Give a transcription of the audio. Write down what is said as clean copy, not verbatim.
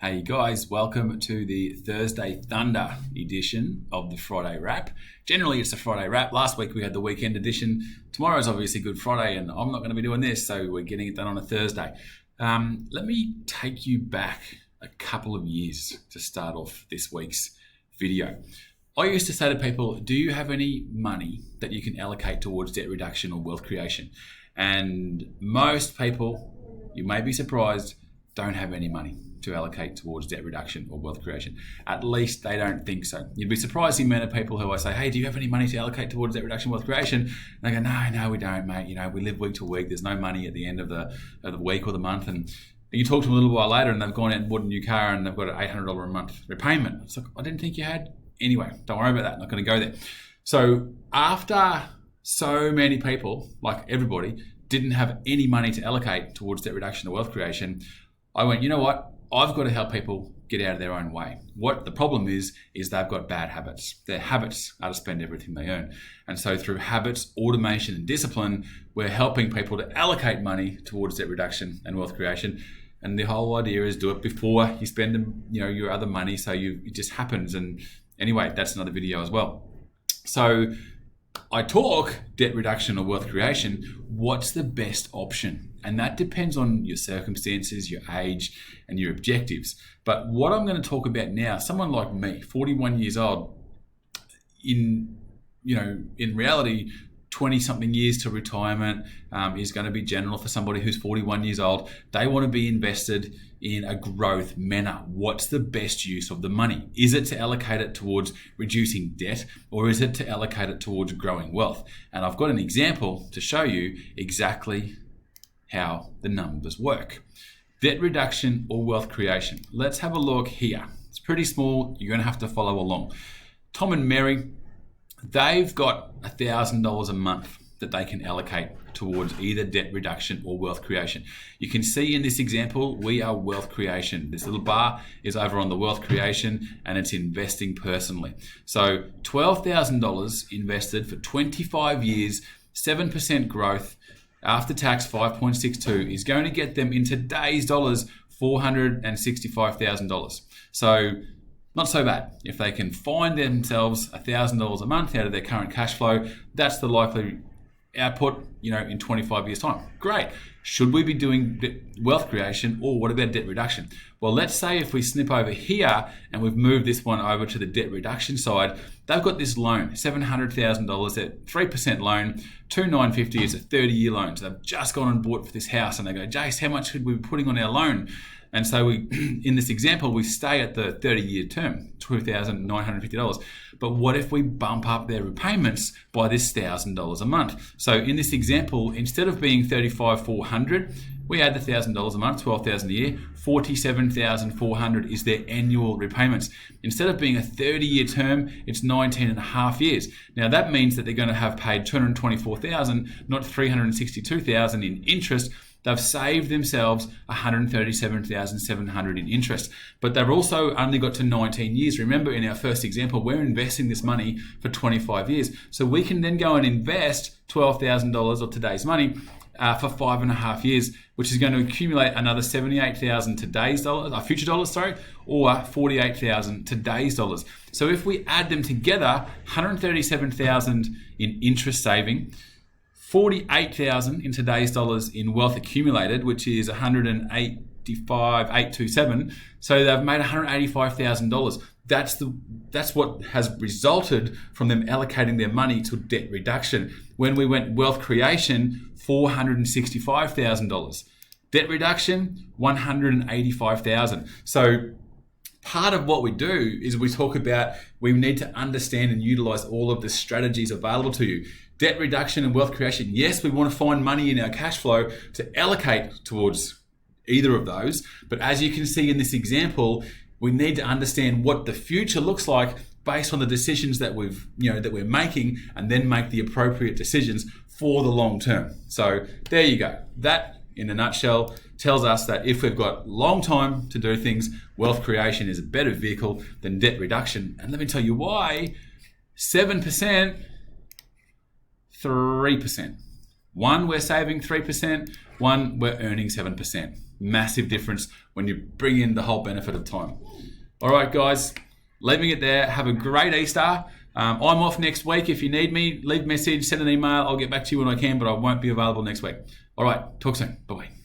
Hey guys, welcome to the Thursday Thunder edition of the Friday Wrap. Generally it's a Friday Wrap. Last week we had the weekend edition. Tomorrow is obviously Good Friday and I'm not going to be doing this, so we're getting it done on a Thursday. Let me take you back a couple of years to start off this week's video. I used to say to people, do you have any money that you can allocate towards debt reduction or wealth creation? And most people, you may be surprised, don't have any money to allocate towards debt reduction or wealth creation. At least they don't think so. You'd be surprised the amount of people who I say, hey, do you have any money to allocate towards debt reduction, wealth creation? And they go, no, we don't, mate. You know, we live week to week. There's no money at the end of the week or the month. And you talk to them a little while later and they've gone out and bought a new car and they've got an $800 a month repayment. It's like, I didn't think you had. Anyway, don't worry about that. I'm not going to go there. So after so many people, like everybody, didn't have any money to allocate towards debt reduction or wealth creation, I went, you know what? I've got to help people get out of their own way. What the problem is they've got bad habits. Their habits are to spend everything they earn. And so through habits, automation, and discipline, we're helping people to allocate money towards debt reduction and wealth creation. And the whole idea is do it before you spend, your other money. So it just happens. And anyway, that's another video as well. So I talk debt reduction or wealth creation. What's the best option? And that depends on your circumstances, your age, and your objectives. But what I'm going to talk about now, someone like me, 41 years old, in reality, 20-something years to retirement is going to be general for somebody who's 41 years old. They want to be invested in a growth manner. What's the best use of the money? Is it to allocate it towards reducing debt, or is it to allocate it towards growing wealth? And I've got an example to show you exactly how the numbers work. Debt reduction or wealth creation. Let's have a look here. It's pretty small. You're going to have to follow along. Tom and Mary, they've got $1,000 a month that they can allocate towards either debt reduction or wealth creation. You can see in this example, we are wealth creation. This little bar is over on the wealth creation and it's investing personally. So $12,000 invested for 25 years, 7% growth, after tax 5.62 is going to get them in today's dollars $465,000. So not so bad. If they can find themselves $1,000 a month out of their current cash flow, that's the likely output, in 25 years' time. Great. Should we be doing wealth creation, or what about debt reduction? Well, let's say if we snip over here and we've moved this one over to the debt reduction side, they've got this loan, $700,000 at 3% loan, $2,950 is a 30-year loan. So they've just gone and bought for this house and they go, Jace, how much should we be putting on our loan? And so in this example, we stay at the 30-year term, $2,950. But what if we bump up their repayments by this $1,000 a month? So in this example, instead of being $35,400, we add the $1,000 a month, $12,000 a year, $47,400 is their annual repayments. Instead of being a 30-year term, it's 19 and a half years. Now that means that they're going to have paid $224,000, not $362,000 in interest. They've saved themselves $137,700 in interest, but they've also only got to 19 years. Remember, in our first example, we're investing this money for 25 years. So we can then go and invest $12,000 of today's money for 5.5 years, which is going to accumulate another $78,000 today's dollars, future dollars, or $48,000 today's dollars. So if we add them together, $137,000 in interest saving, $48,000 in today's dollars in wealth accumulated, which is $185,827. So they've made $185,000. That's what has resulted from them allocating their money to debt reduction. When we went wealth creation, $465,000. Debt reduction, $185,000. So part of what we do is we talk about we need to understand and utilize all of the strategies available to you. Debt reduction and wealth creation. Yes, we want to find money in our cash flow to allocate towards either of those. But as you can see in this example, we need to understand what the future looks like based on the decisions that we're making, and then make the appropriate decisions for the long term. So there you go. That, in a nutshell, tells us that if we've got long time to do things, wealth creation is a better vehicle than debt reduction. And let me tell you why. 7%, 3%. One, we're saving 3%. One, we're earning 7%. Massive difference when you bring in the whole benefit of time. All right, guys, leaving it there. Have a great Easter. I'm off next week. If you need me, leave a message, send an email. I'll get back to you when I can, but I won't be available next week. All right, talk soon. Bye-bye.